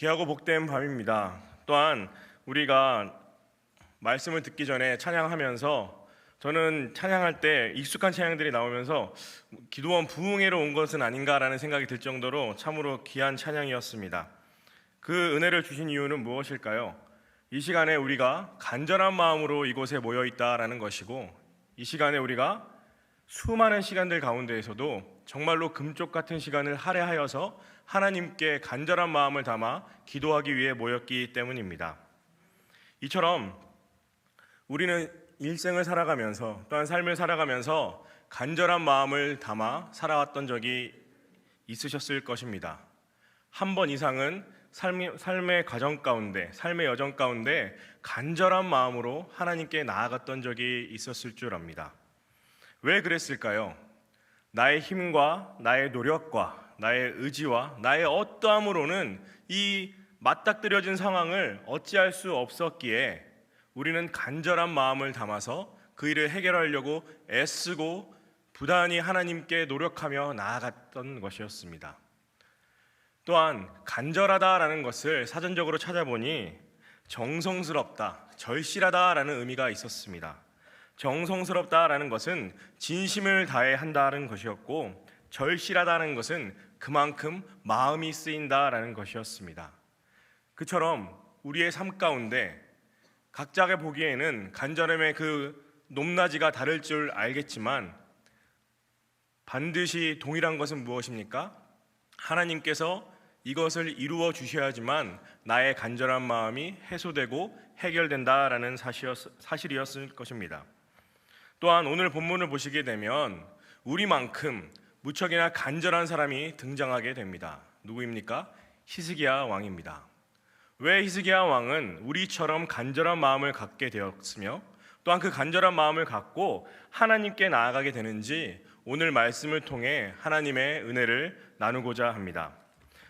귀하고 복된 밤입니다. 또한 우리가 말씀을 듣기 전에 찬양하면서 저는 찬양할 때 익숙한 찬양들이 나오면서 기도원 부흥회로 온 것은 아닌가라는 생각이 들 정도로 참으로 귀한 찬양이었습니다. 그 은혜를 주신 이유는 무엇일까요? 이 시간에 우리가 간절한 마음으로 이곳에 모여 있다라는 것이고, 이 시간에 우리가 수많은 시간들 가운데에서도 정말로 금쪽 같은 시간을 할애하여서 하나님께 간절한 마음을 담아 기도하기 위해 모였기 때문입니다. 이처럼 우리는 일생을 살아가면서 또한 삶을 살아가면서 간절한 마음을 담아 살아왔던 적이 있으셨을 것입니다. 한 번 이상은 삶의 과정 가운데, 삶의 여정 가운데 간절한 마음으로 하나님께 나아갔던 적이 있었을 줄 압니다. 왜 그랬을까요? 나의 힘과 나의 노력과 나의 의지와 나의 어떠함으로는 이 맞닥뜨려진 상황을 어찌할 수 없었기에 우리는 간절한 마음을 담아서 그 일을 해결하려고 애쓰고 부단히 하나님께 노력하며 나아갔던 것이었습니다. 또한 간절하다라는 것을 사전적으로 찾아보니 정성스럽다, 절실하다라는 의미가 있었습니다. 정성스럽다라는 것은 진심을 다해 한다는 것이었고, 절실하다는 것은 그만큼 마음이 쓰인다라는 것이었습니다. 그처럼 우리의 삶 가운데 각자가 보기에는 간절함의 그 높낮이가 다를 줄 알겠지만 반드시 동일한 것은 무엇입니까? 하나님께서 이것을 이루어 주셔야지만 나의 간절한 마음이 해소되고 해결된다라는 사실이었을 것입니다. 또한 오늘 본문을 보시게 되면 우리만큼 무척이나 간절한 사람이 등장하게 됩니다. 누구입니까? 히스기야 왕입니다. 왜 히스기야 왕은 우리처럼 간절한 마음을 갖게 되었으며 또한 그 간절한 마음을 갖고 하나님께 나아가게 되는지 오늘 말씀을 통해 하나님의 은혜를 나누고자 합니다.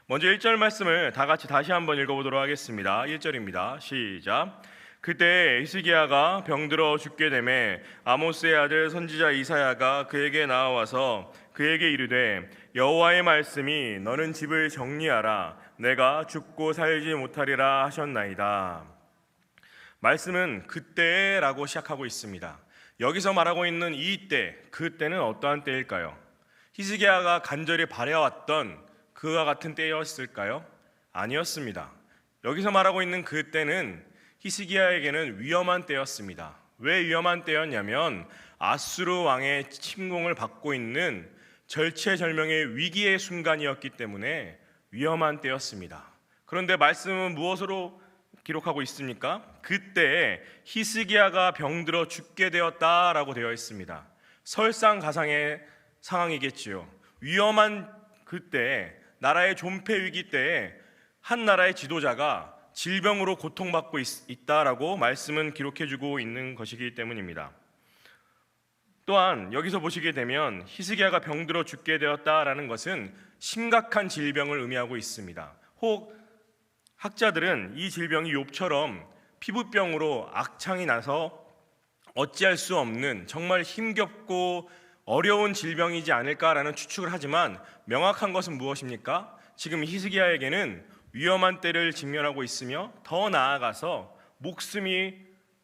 먼저 1절 말씀을 다 같이 다시 한번 읽어보도록 하겠습니다. 1절입니다. 시작. 그때 히스기야가 병들어 죽게 되매 아모스의 아들 선지자 이사야가 그에게 나와서 그에게 이르되 여호와의 말씀이 너는 집을 정리하라 내가 죽고 살지 못하리라 하셨나이다. 말씀은 그때라고 시작하고 있습니다. 여기서 말하고 있는 이때, 그때는 어떠한 때일까요? 히스기야가 간절히 바라왔던 그와 같은 때였을까요? 아니었습니다. 여기서 말하고 있는 그때는 히스기야에게는 위험한 때였습니다. 왜 위험한 때였냐면 아수르 왕의 침공을 받고 있는 절체절명의 위기의 순간이었기 때문에 위험한 때였습니다. 그런데 말씀은 무엇으로 기록하고 있습니까? 그때 히스기야가 병들어 죽게 되었다라고 되어 있습니다. 설상가상의 상황이겠지요. 위험한 그때, 나라의 존폐 위기 때에 한 나라의 지도자가 질병으로 고통받고 있다라고 말씀은 기록해주고 있는 것이기 때문입니다. 또한 여기서 보시게 되면 히스기야가 병들어 죽게 되었다라는 것은 심각한 질병을 의미하고 있습니다. 혹 학자들은 이 질병이 욥처럼 피부병으로 악창이 나서 어찌할 수 없는 정말 힘겹고 어려운 질병이지 않을까라는 추측을 하지만 명확한 것은 무엇입니까? 지금 히스기야에게는 위험한 때를 직면하고 있으며 더 나아가서 목숨이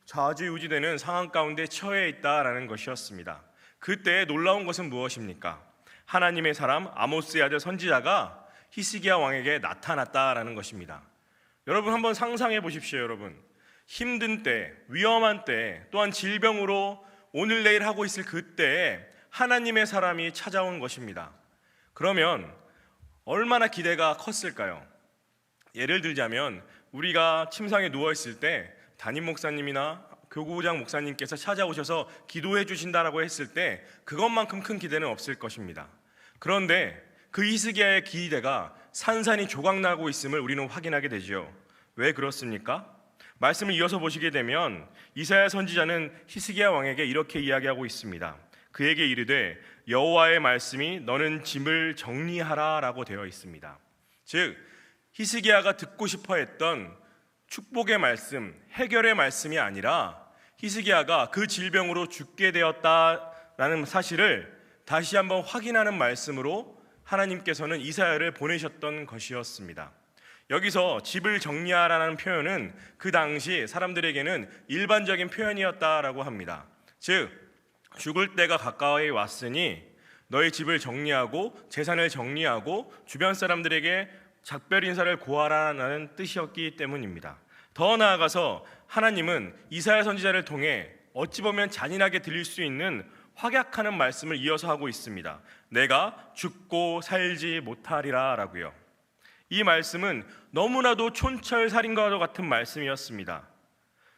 좌지우지되는 상황 가운데 처해 있다라는 것이었습니다. 그때 놀라운 것은 무엇입니까? 하나님의 사람 아모스의 아들 선지자가 히스기야 왕에게 나타났다라는 것입니다. 여러분 한번 상상해 보십시오. 여러분 힘든 때, 위험한 때, 또한 질병으로 오늘 내일 하고 있을 그때에 하나님의 사람이 찾아온 것입니다. 그러면 얼마나 기대가 컸을까요? 예를 들자면 우리가 침상에 누워있을 때 담임 목사님이나 교구부장 목사님께서 찾아오셔서 기도해 주신다라고 했을 때 그것만큼 큰 기대는 없을 것입니다. 그런데 그 히스기야의 기대가 산산이 조각나고 있음을 우리는 확인하게 되죠. 왜 그렇습니까? 말씀을 이어서 보시게 되면 이사야 선지자는 히스기야 왕에게 이렇게 이야기하고 있습니다. 그에게 이르되 여호와의 말씀이 너는 짐을 정리하라 라고 되어 있습니다. 즉 히스기야가 듣고 싶어 했던 축복의 말씀, 해결의 말씀이 아니라 히스기야가 그 질병으로 죽게 되었다라는 사실을 다시 한번 확인하는 말씀으로 하나님께서는 이사야를 보내셨던 것이었습니다. 여기서 집을 정리하라는 표현은 그 당시 사람들에게는 일반적인 표현이었다라고 합니다. 즉, 죽을 때가 가까이 왔으니 너희 집을 정리하고 재산을 정리하고 주변 사람들에게 작별 인사를 고하라는 뜻이었기 때문입니다. 더 나아가서 하나님은 이사야 선지자를 통해 어찌 보면 잔인하게 들릴 수 있는 확약하는 말씀을 이어서 하고 있습니다. 내가 죽고 살지 못하리라 라고요. 이 말씀은 너무나도 촌철살인과도 같은 말씀이었습니다.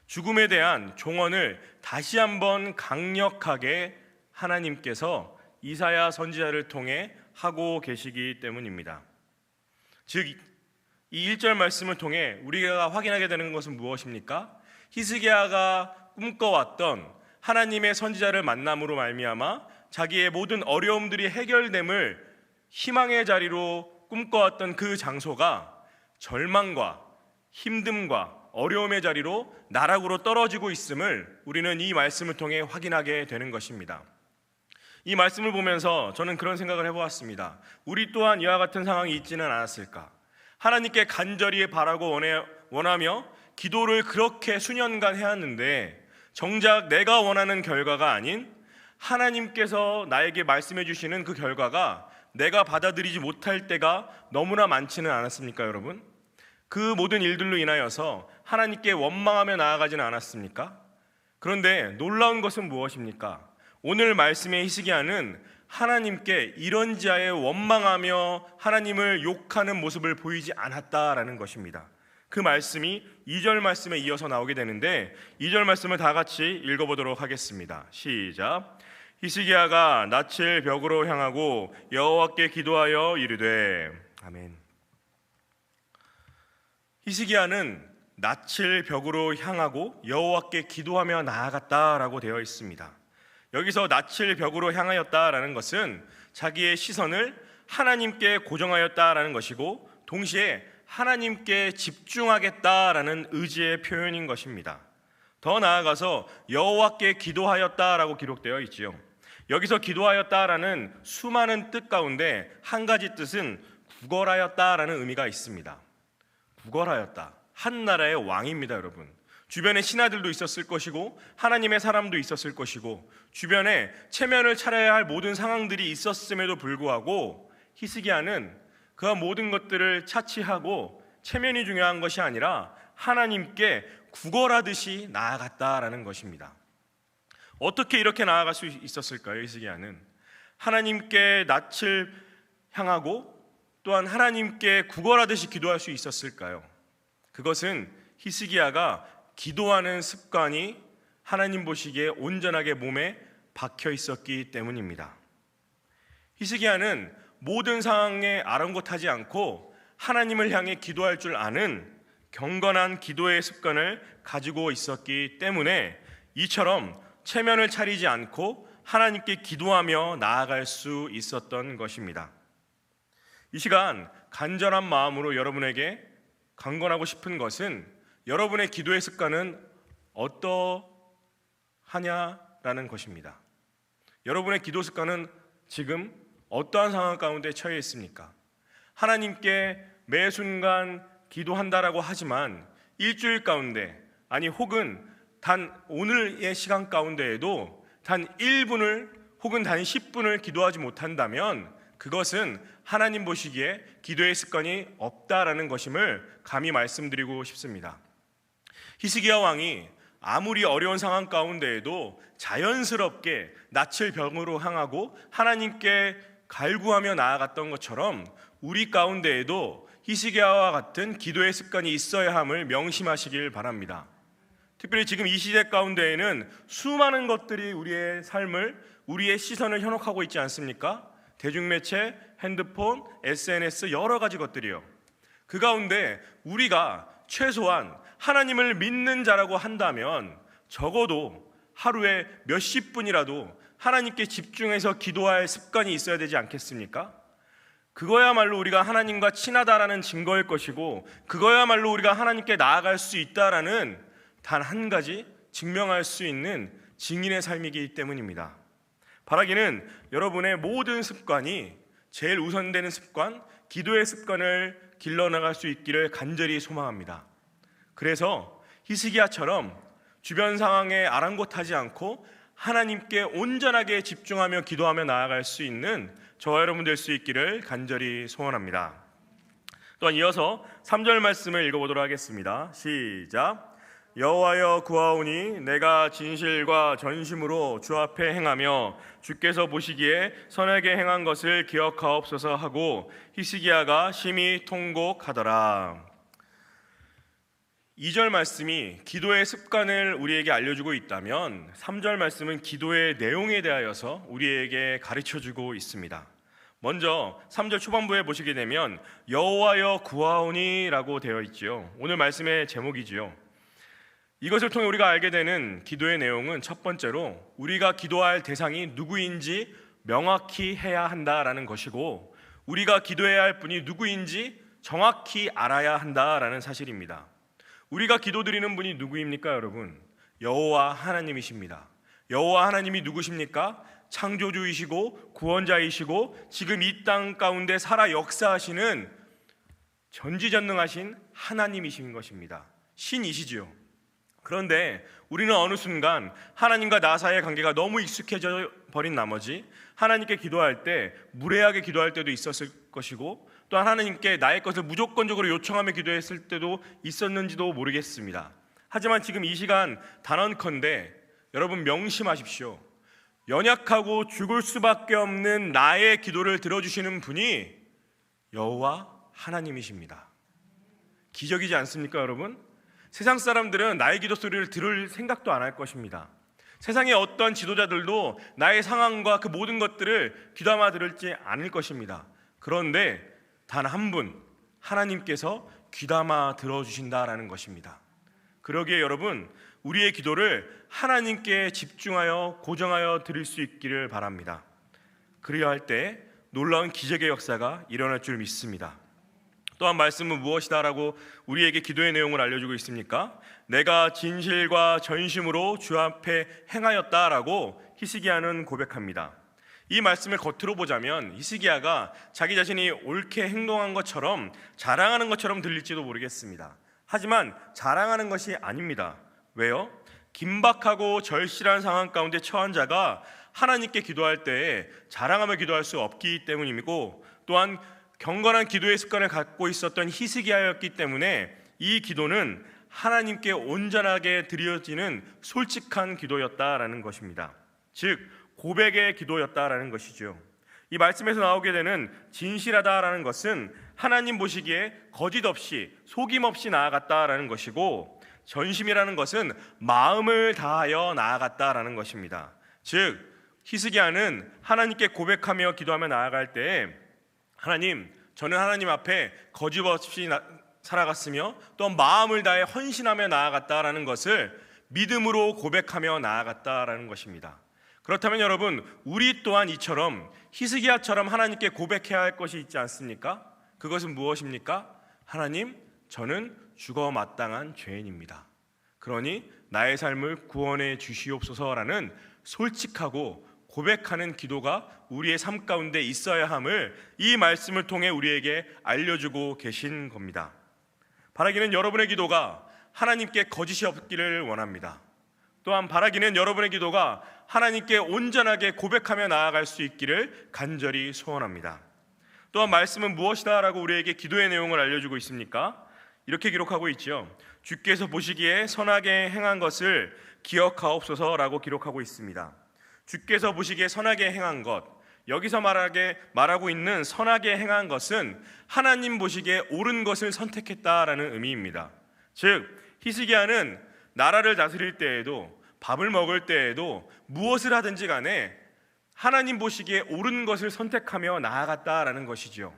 죽음에 대한 종언을 다시 한번 강력하게 하나님께서 이사야 선지자를 통해 하고 계시기 때문입니다. 즉, 이 1절 말씀을 통해 우리가 확인하게 되는 것은 무엇입니까? 히스기야가 꿈꿔왔던 하나님의 선지자를 만남으로 말미암아 자기의 모든 어려움들이 해결됨을 희망의 자리로 꿈꿔왔던 그 장소가 절망과 힘듦과 어려움의 자리로 나락으로 떨어지고 있음을 우리는 이 말씀을 통해 확인하게 되는 것입니다. 이 말씀을 보면서 저는 그런 생각을 해보았습니다. 우리 또한 이와 같은 상황이 있지는 않았을까? 하나님께 간절히 바라고 원하며 기도를 그렇게 수년간 해왔는데 정작 내가 원하는 결과가 아닌 하나님께서 나에게 말씀해 주시는 그 결과가 내가 받아들이지 못할 때가 너무나 많지는 않았습니까, 여러분? 그 모든 일들로 인하여서 하나님께 원망하며 나아가지는 않았습니까? 그런데 놀라운 것은 무엇입니까? 오늘 말씀의 히스기야는 하나님께 이런지하에 원망하며 하나님을 욕하는 모습을 보이지 않았다라는 것입니다. 그 말씀이 2절 말씀에 이어서 나오게 되는데 2절 말씀을 다 같이 읽어보도록 하겠습니다. 시작. 히스기야가 낯을 벽으로 향하고 여호와께 기도하여 이르되. 아멘. 히스기야는 낯을 벽으로 향하고 여호와께 기도하며 나아갔다라고 되어 있습니다. 여기서 낯을 벽으로 향하였다라는 것은 자기의 시선을 하나님께 고정하였다라는 것이고 동시에 하나님께 집중하겠다라는 의지의 표현인 것입니다. 더 나아가서 여호와께 기도하였다라고 기록되어 있지요. 여기서 기도하였다라는 수많은 뜻 가운데 한 가지 뜻은 구걸하였다라는 의미가 있습니다. 구걸하였다. 한 나라의 왕입니다, 여러분. 주변에 신하들도 있었을 것이고 하나님의 사람도 있었을 것이고 주변에 체면을 차려야 할 모든 상황들이 있었음에도 불구하고 히스기야는 그 모든 것들을 차치하고 체면이 중요한 것이 아니라 하나님께 구걸하듯이 나아갔다라는 것입니다. 어떻게 이렇게 나아갈 수 있었을까요? 히스기야는 하나님께 낯을 향하고 또한 하나님께 구걸하듯이 기도할 수 있었을까요? 그것은 히스기야가 기도하는 습관이 하나님 보시기에 온전하게 몸에 박혀 있었기 때문입니다. 히스기야는 모든 상황에 아랑곳하지 않고 하나님을 향해 기도할 줄 아는 경건한 기도의 습관을 가지고 있었기 때문에 이처럼 체면을 차리지 않고 하나님께 기도하며 나아갈 수 있었던 것입니다. 이 시간 간절한 마음으로 여러분에게 강권하고 싶은 것은 여러분의 기도의 습관은 어떠하냐라는 것입니다. 여러분의 기도 습관은 지금 어떠한 상황 가운데 처해 있습니까? 하나님께 매 순간 기도한다라고 하지만 일주일 가운데 아니 혹은 단 오늘의 시간 가운데에도 단 1분을 혹은 단 10분을 기도하지 못한다면 그것은 하나님 보시기에 기도의 습관이 없다라는 것임을 감히 말씀드리고 싶습니다. 히스기야 왕이 아무리 어려운 상황 가운데에도 자연스럽게 낯을 벽으로 향하고 하나님께 갈구하며 나아갔던 것처럼 우리 가운데에도 히스기야와 같은 기도의 습관이 있어야 함을 명심하시길 바랍니다. 특별히 지금 이 시대 가운데에는 수많은 것들이 우리의 삶을, 우리의 시선을 현혹하고 있지 않습니까? 대중매체, 핸드폰, SNS 여러 가지 것들이요. 그 가운데 우리가 최소한 하나님을 믿는 자라고 한다면 적어도 하루에 몇십 분이라도 하나님께 집중해서 기도할 습관이 있어야 되지 않겠습니까? 그거야말로 우리가 하나님과 친하다라는 증거일 것이고 그거야말로 우리가 하나님께 나아갈 수 있다라는 단 한 가지 증명할 수 있는 증인의 삶이기 때문입니다. 바라기는 여러분의 모든 습관이 제일 우선되는 습관, 기도의 습관을 길러나갈 수 있기를 간절히 소망합니다. 그래서 히스기야처럼 주변 상황에 아랑곳하지 않고 하나님께 온전하게 집중하며 기도하며 나아갈 수 있는 저와 여러분 될 수 있기를 간절히 소원합니다. 또한 이어서 3절 말씀을 읽어보도록 하겠습니다. 시작. 여호와여 구하오니 내가 진실과 전심으로 주 앞에 행하며 주께서 보시기에 선하게 행한 것을 기억하옵소서 하고 히스기야가 심히 통곡하더라. 2절 말씀이 기도의 습관을 우리에게 알려주고 있다면 3절 말씀은 기도의 내용에 대하여서 우리에게 가르쳐주고 있습니다. 먼저 3절 초반부에 보시게 되면 여호와여 구하오니 라고 되어 있지요. 오늘 말씀의 제목이지요. 이것을 통해 우리가 알게 되는 기도의 내용은 첫 번째로 우리가 기도할 대상이 누구인지 명확히 해야 한다라는 것이고, 우리가 기도해야 할 분이 누구인지 정확히 알아야 한다라는 사실입니다. 우리가 기도드리는 분이 누구입니까, 여러분? 여호와 하나님이십니다. 여호와 하나님이 누구십니까? 창조주이시고 구원자이시고 지금 이 땅 가운데 살아 역사하시는 전지전능하신 하나님이신 것입니다. 신이시지요. 그런데 우리는 어느 순간 하나님과 나 사이의 관계가 너무 익숙해져 버린 나머지 하나님께 기도할 때 무례하게 기도할 때도 있었을 것이고, 또한 하나님께 나의 것을 무조건적으로 요청하며 기도했을 때도 있었는지도 모르겠습니다. 하지만 지금 이 시간 단언컨대 여러분 명심하십시오. 연약하고 죽을 수밖에 없는 나의 기도를 들어주시는 분이 여호와 하나님이십니다. 기적이지 않습니까, 여러분? 세상 사람들은 나의 기도 소리를 들을 생각도 안 할 것입니다. 세상의 어떠한 지도자들도 나의 상황과 그 모든 것들을 귀담아 들을지 않을 것입니다. 그런데 단 한 분, 하나님께서 귀담아 들어주신다라는 것입니다. 그러기에 여러분, 우리의 기도를 하나님께 집중하여 고정하여 드릴 수 있기를 바랍니다. 그래야 할 때 놀라운 기적의 역사가 일어날 줄 믿습니다. 또한 말씀은 무엇이다라고 우리에게 기도의 내용을 알려주고 있습니까? 내가 진실과 전심으로 주 앞에 행하였다라고 히스기야는 고백합니다. 이 말씀을 겉으로 보자면 히스기야가 자기 자신이 옳게 행동한 것처럼 자랑하는 것처럼 들릴지도 모르겠습니다. 하지만 자랑하는 것이 아닙니다. 왜요? 긴박하고 절실한 상황 가운데 처한 자가 하나님께 기도할 때에 자랑하며 기도할 수 없기 때문이고, 또한 경건한 기도의 습관을 갖고 있었던 히스기야였기 때문에 이 기도는 하나님께 온전하게 드려지는 솔직한 기도였다라는 것입니다. 즉 고백의 기도였다라는 것이죠. 이 말씀에서 나오게 되는 진실하다라는 것은 하나님 보시기에 거짓 없이 속임 없이 나아갔다라는 것이고, 전심이라는 것은 마음을 다하여 나아갔다라는 것입니다. 즉 히스기야는 하나님께 고백하며 기도하며 나아갈 때에 하나님, 저는 하나님 앞에 거짓 없이 살아갔으며 또 마음을 다해 헌신하며 나아갔다라는 것을 믿음으로 고백하며 나아갔다라는 것입니다. 그렇다면 여러분, 우리 또한 이처럼 히스기야처럼 하나님께 고백해야 할 것이 있지 않습니까? 그것은 무엇입니까? 하나님, 저는 죽어 마땅한 죄인입니다. 그러니 나의 삶을 구원해 주시옵소서라는 솔직하고 고백하는 기도가 우리의 삶 가운데 있어야 함을 이 말씀을 통해 우리에게 알려주고 계신 겁니다. 바라기는 여러분의 기도가 하나님께 거짓이 없기를 원합니다. 또한 바라기는 여러분의 기도가 하나님께 온전하게 고백하며 나아갈 수 있기를 간절히 소원합니다. 또한 말씀은 무엇이다라고 우리에게 기도의 내용을 알려주고 있습니까? 이렇게 기록하고 있죠. 주께서 보시기에 선하게 행한 것을 기억하옵소서라고 기록하고 있습니다. 주께서 보시기에 선하게 행한 것, 여기서 말하고 있는 선하게 행한 것은 하나님 보시기에 옳은 것을 선택했다라는 의미입니다. 즉 히스기야는 나라를 다스릴 때에도 밥을 먹을 때에도 무엇을 하든지 간에 하나님 보시기에 옳은 것을 선택하며 나아갔다라는 것이죠.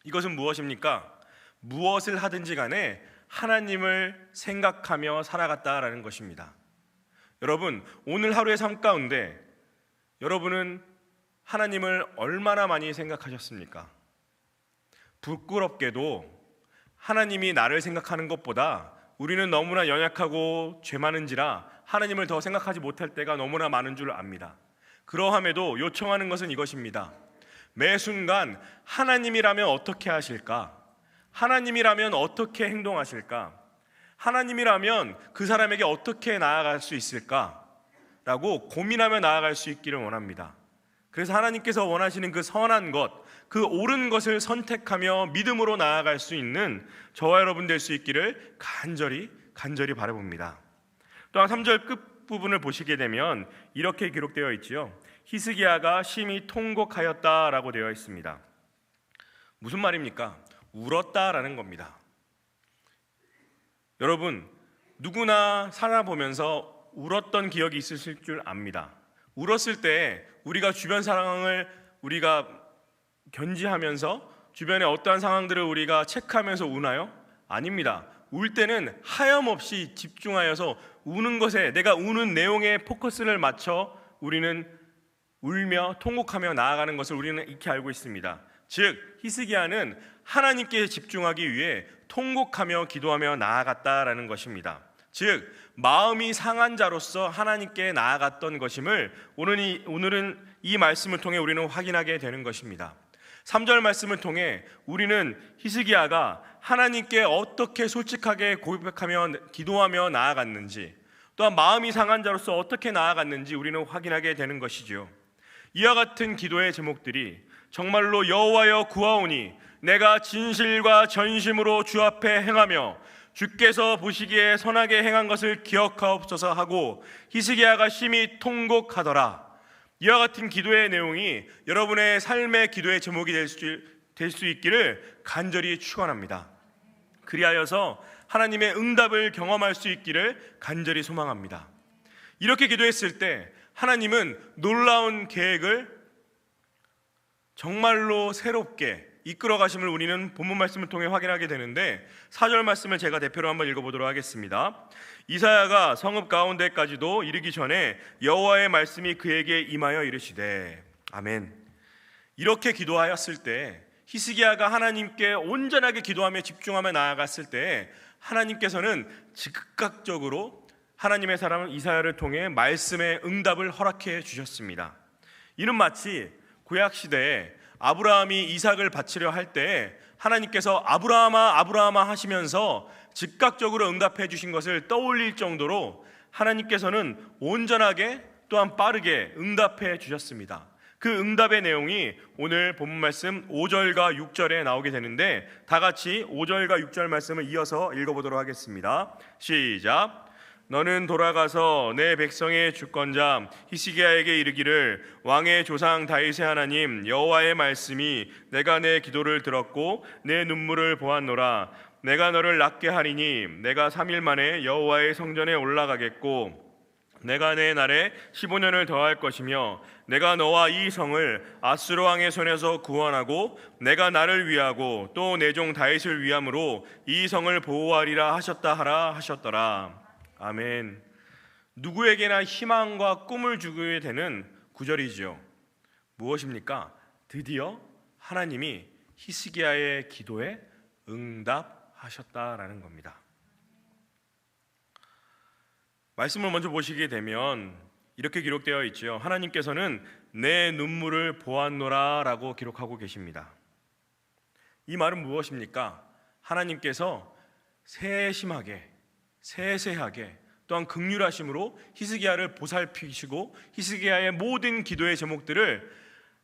이것은 무엇입니까? 무엇을 하든지 간에 하나님을 생각하며 살아갔다라는 것입니다. 여러분, 오늘 하루의 삶 가운데 여러분은 하나님을 얼마나 많이 생각하셨습니까? 부끄럽게도 하나님이 나를 생각하는 것보다 우리는 너무나 연약하고 죄 많은지라 하나님을 더 생각하지 못할 때가 너무나 많은 줄 압니다. 그러함에도 요청하는 것은 이것입니다. 매 순간 하나님이라면 어떻게 하실까? 하나님이라면 어떻게 행동하실까? 하나님이라면 그 사람에게 어떻게 나아갈 수 있을까? 라고 고민하며 나아갈 수 있기를 원합니다. 그래서 하나님께서 원하시는 그 선한 것, 그 옳은 것을 선택하며 믿음으로 나아갈 수 있는 저와 여러분 될 수 있기를 간절히 바라봅니다. 또한 3절 끝부분을 보시게 되면 이렇게 기록되어 있지요. 히스기야가 심히 통곡하였다라고 되어 있습니다. 무슨 말입니까? 울었다라는 겁니다. 여러분, 누구나 살아보면서 울었던 기억이 있으실 줄 압니다. 울었을 때 우리가 주변 상황을 우리가 견지하면서 주변의 어떠한 상황들을 우리가 체크하면서 우나요? 아닙니다. 울 때는 하염없이 집중하여서 우는 것에, 내가 우는 내용에 포커스를 맞춰 우리는 울며 통곡하며 나아가는 것을 우리는 익히 알고 있습니다. 즉 히스기야는 하나님께 집중하기 위해 통곡하며 기도하며 나아갔다라는 것입니다. 즉 마음이 상한 자로서 하나님께 나아갔던 것임을 오늘은 이 말씀을 통해 우리는 확인하게 되는 것입니다. 3절 말씀을 통해 우리는 히스기야가 하나님께 어떻게 솔직하게 고백하며 기도하며 나아갔는지, 또한 마음이 상한 자로서 어떻게 나아갔는지 우리는 확인하게 되는 것이죠. 이와 같은 기도의 제목들이 정말로 여호와여 구하오니 내가 진실과 전심으로 주 앞에 행하며 주께서 보시기에 선하게 행한 것을 기억하옵소서 하고 히스기야가 심히 통곡하더라. 이와 같은 기도의 내용이 여러분의 삶의 기도의 제목이 될 수 있기를 간절히 축원합니다. 그리하여서 하나님의 응답을 경험할 수 있기를 간절히 소망합니다. 이렇게 기도했을 때 하나님은 놀라운 계획을 정말로 새롭게 이끌어 가심을 우리는 본문 말씀을 통해 확인하게 되는데 4절 말씀을 제가 대표로 한번 읽어보도록 하겠습니다. 이사야가 성읍 가운데까지도 이르기 전에 여호와의 말씀이 그에게 임하여 이르시되. 아멘. 이렇게 기도하였을 때 히스기야가 하나님께 온전하게 기도하며 집중하며 나아갔을 때 하나님께서는 즉각적으로 하나님의 사람 이사야를 통해 말씀의 응답을 허락해 주셨습니다. 이는 마치 구약 시대에 아브라함이 이삭을 바치려 할 때 하나님께서 아브라함아 아브라함아 하시면서 즉각적으로 응답해 주신 것을 떠올릴 정도로 하나님께서는 온전하게 또한 빠르게 응답해 주셨습니다. 그 응답의 내용이 오늘 본문 말씀 5절과 6절에 나오게 되는데 다 같이 5절과 6절 말씀을 이어서 읽어보도록 하겠습니다. 시작. 너는 돌아가서 내 백성의 주권자 히스기야에게 이르기를 왕의 조상 다윗의 하나님 여호와의 말씀이 내가 내 기도를 들었고 내 눈물을 보았노라. 내가 너를 낫게 하리니 내가 3일 만에 여호와의 성전에 올라가겠고 내가 내 날에 15년을 더할 것이며 내가 너와 이 성을 아수르 왕의 손에서 구원하고 내가 나를 위하고 또 내 종 다윗을 위함으로 이 성을 보호하리라 하셨다 하라 하셨더라. 아멘. 누구에게나 희망과 꿈을 주게 되는 구절이죠. 무엇입니까? 드디어 하나님이 히스기야의 기도에 응답하셨다라는 겁니다. 말씀을 먼저 보시게 되면 이렇게 기록되어 있죠. 하나님께서는 내 눈물을 보았노라 라고 기록하고 계십니다. 이 말은 무엇입니까? 하나님께서 세세하게 또한 긍휼하심으로 히스기야를 보살피시고 히스기야의 모든 기도의 제목들을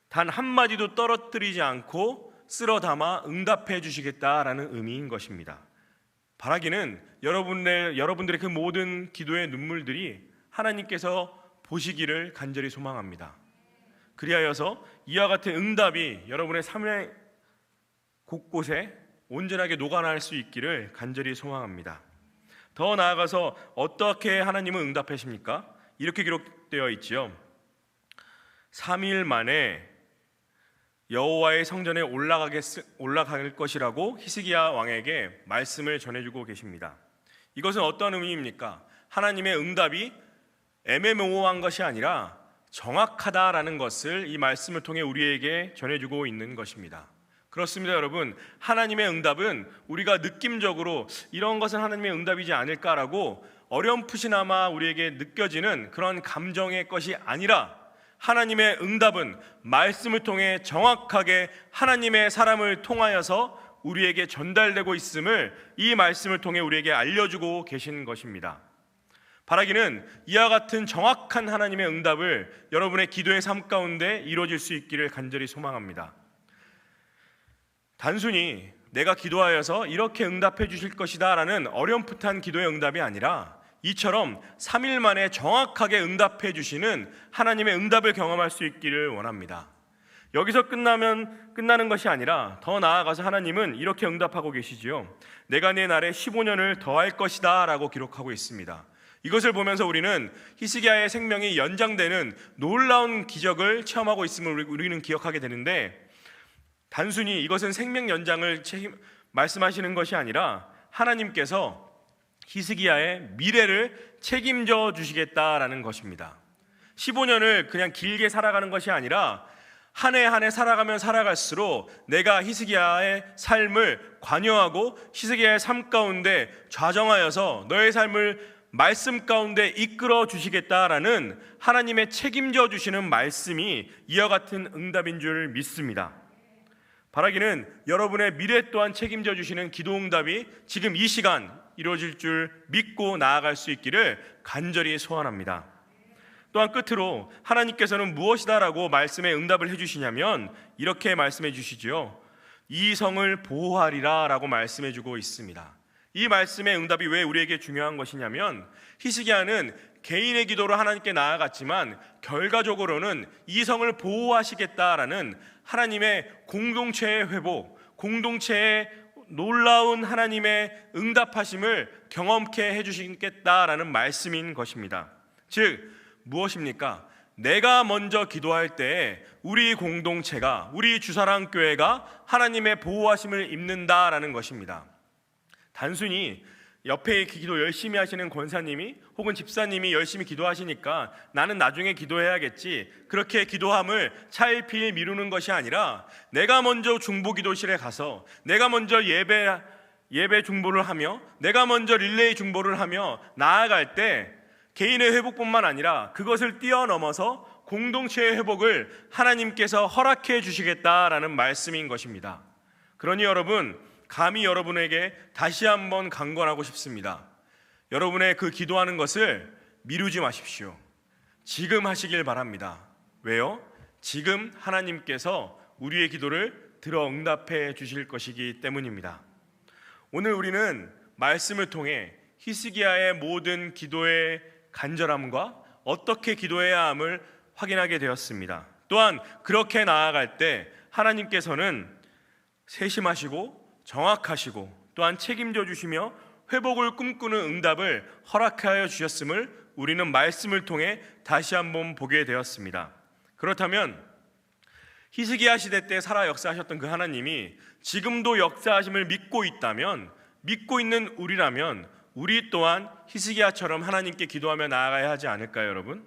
단 한마디도 떨어뜨리지 않고 쓸어 담아 응답해 주시겠다라는 의미인 것입니다. 바라기는 여러분들의 그 모든 기도의 눈물들이 하나님께서 보시기를 간절히 소망합니다. 그리하여서 이와 같은 응답이 여러분의 삶의 곳곳에 온전하게 녹아날 수 있기를 간절히 소망합니다. 더 나아가서 어떻게 하나님은 응답하십니까? 이렇게 기록되어 있지요. 3일 만에 여호와의 성전에 올라갈 것이라고 히스기야 왕에게 말씀을 전해주고 계십니다. 이것은 어떤 의미입니까? 하나님의 응답이 애매모호한 것이 아니라 정확하다라는 것을 이 말씀을 통해 우리에게 전해주고 있는 것입니다. 그렇습니다, 여러분. 하나님의 응답은 우리가 느낌적으로 이런 것은 하나님의 응답이지 않을까라고 어렴풋이나마 우리에게 느껴지는 그런 감정의 것이 아니라 하나님의 응답은 말씀을 통해 정확하게 하나님의 사람을 통하여서 우리에게 전달되고 있음을 이 말씀을 통해 우리에게 알려주고 계신 것입니다. 바라기는 이와 같은 정확한 하나님의 응답을 여러분의 기도의 삶 가운데 이루어질 수 있기를 간절히 소망합니다. 단순히 내가 기도하여서 이렇게 응답해 주실 것이다 라는 어렴풋한 기도의 응답이 아니라 이처럼 3일 만에 정확하게 응답해 주시는 하나님의 응답을 경험할 수 있기를 원합니다. 여기서 끝나는 것이 아니라 더 나아가서 하나님은 이렇게 응답하고 계시지요. 내가 내 날에 15년을 더할 것이다 라고 기록하고 있습니다. 이것을 보면서 우리는 히스기야의 생명이 연장되는 놀라운 기적을 체험하고 있음을 우리는 기억하게 되는데, 단순히 이것은 생명 연장을 말씀하시는 것이 아니라 하나님께서 히스기야의 미래를 책임져 주시겠다라는 것입니다. 15년을 그냥 길게 살아가는 것이 아니라 한 해 한 해 살아가면 살아갈수록 내가 히스기야의 삶을 관여하고 히스기야의 삶 가운데 좌정하여서 너의 삶을 말씀 가운데 이끌어 주시겠다라는 하나님의 책임져 주시는 말씀이 이와 같은 응답인 줄 믿습니다. 바라기는 여러분의 미래 또한 책임져 주시는 기도 응답이 지금 이 시간 이루어질 줄 믿고 나아갈 수 있기를 간절히 소원합니다. 또한 끝으로 하나님께서는 무엇이다라고 말씀에 응답을 해주시냐면 이렇게 말씀해 주시지요. 이 성을 보호하리라 라고 말씀해 주고 있습니다. 이 말씀의 응답이 왜 우리에게 중요한 것이냐면, 히스기야는 개인의 기도로 하나님께 나아갔지만 결과적으로는 이 성을 보호하시겠다라는 하나님의 공동체의 회복, 공동체의 놀라운 하나님의 응답하심을 경험케 해주시겠다라는 말씀인 것입니다. 즉 무엇입니까? 내가 먼저 기도할 때 우리 공동체가, 우리 주사랑교회가 하나님의 보호하심을 입는다라는 것입니다. 단순히 옆에 기도 열심히 하시는 권사님이 혹은 집사님이 열심히 기도하시니까 나는 나중에 기도해야겠지, 그렇게 기도함을 차일피일 미루는 것이 아니라 내가 먼저 중보기도실에 가서 내가 먼저 예배 중보를 하며 내가 먼저 릴레이 중보를 하며 나아갈 때 개인의 회복뿐만 아니라 그것을 뛰어넘어서 공동체의 회복을 하나님께서 허락해 주시겠다라는 말씀인 것입니다. 그러니 여러분, 감히 여러분에게 다시 한번 강권하고 싶습니다. 여러분의 그 기도하는 것을 미루지 마십시오. 지금 하시길 바랍니다. 왜요? 지금 하나님께서 우리의 기도를 들어 응답해 주실 것이기 때문입니다. 오늘 우리는 말씀을 통해 히스기야의 모든 기도의 간절함과 어떻게 기도해야 함을 확인하게 되었습니다. 또한 그렇게 나아갈 때 하나님께서는 세심하시고 정확하시고 또한 책임져 주시며 회복을 꿈꾸는 응답을 허락하여 주셨음을 우리는 말씀을 통해 다시 한번 보게 되었습니다. 그렇다면 히스기야 시대 때 살아 역사하셨던 그 하나님이 지금도 역사하심을 믿고 있다면, 믿고 있는 우리라면 우리 또한 히스기야처럼 하나님께 기도하며 나아가야 하지 않을까요, 여러분?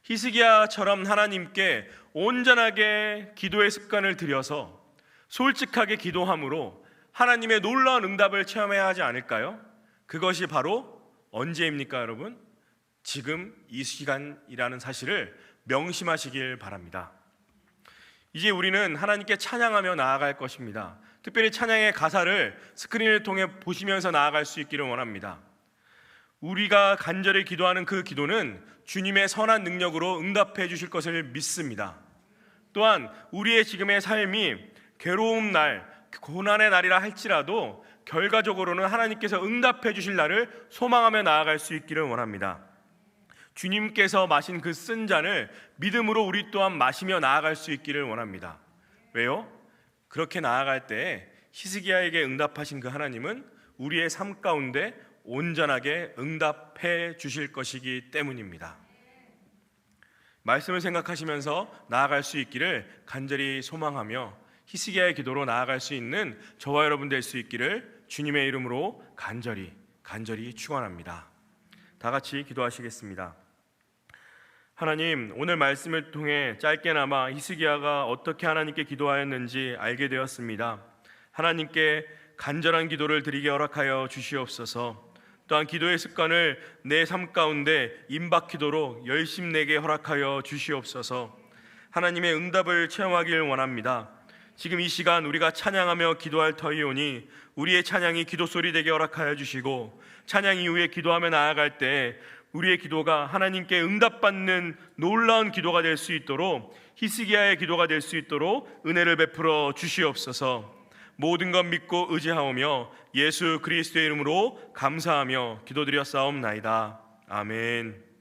히스기야처럼 하나님께 온전하게 기도의 습관을 들여서 솔직하게 기도함으로 하나님의 놀라운 응답을 체험해야 하지 않을까요? 그것이 바로 언제입니까, 여러분? 지금 이 시간이라는 사실을 명심하시길 바랍니다. 이제 우리는 하나님께 찬양하며 나아갈 것입니다. 특별히 찬양의 가사를 스크린을 통해 보시면서 나아갈 수 있기를 원합니다. 우리가 간절히 기도하는 그 기도는 주님의 선한 능력으로 응답해 주실 것을 믿습니다. 또한 우리의 지금의 삶이 괴로운 날, 고난의 날이라 할지라도 결과적으로는 하나님께서 응답해 주실 날을 소망하며 나아갈 수 있기를 원합니다. 주님께서 마신 그 쓴 잔을 믿음으로 우리 또한 마시며 나아갈 수 있기를 원합니다. 왜요? 그렇게 나아갈 때 히스기야에게 응답하신 그 하나님은 우리의 삶 가운데 온전하게 응답해 주실 것이기 때문입니다. 말씀을 생각하시면서 나아갈 수 있기를 간절히 소망하며 히스기야의 기도로 나아갈 수 있는 저와 여러분 될 수 있기를 주님의 이름으로 간절히 축원합니다. 다 같이 기도하시겠습니다. 하나님, 오늘 말씀을 통해 짧게나마 히스기야가 어떻게 하나님께 기도하였는지 알게 되었습니다. 하나님께 간절한 기도를 드리게 허락하여 주시옵소서. 또한 기도의 습관을 내 삶 가운데 임박히도록 열심내게 허락하여 주시옵소서. 하나님의 응답을 체험하길 원합니다. 지금 이 시간 우리가 찬양하며 기도할 터이오니 우리의 찬양이 기도소리 되게 허락하여 주시고, 찬양 이후에 기도하며 나아갈 때 우리의 기도가 하나님께 응답받는 놀라운 기도가 될 수 있도록, 히스기야의 기도가 될 수 있도록 은혜를 베풀어 주시옵소서. 모든 것 믿고 의지하오며 예수 그리스도의 이름으로 감사하며 기도드렸사옵나이다. 아멘.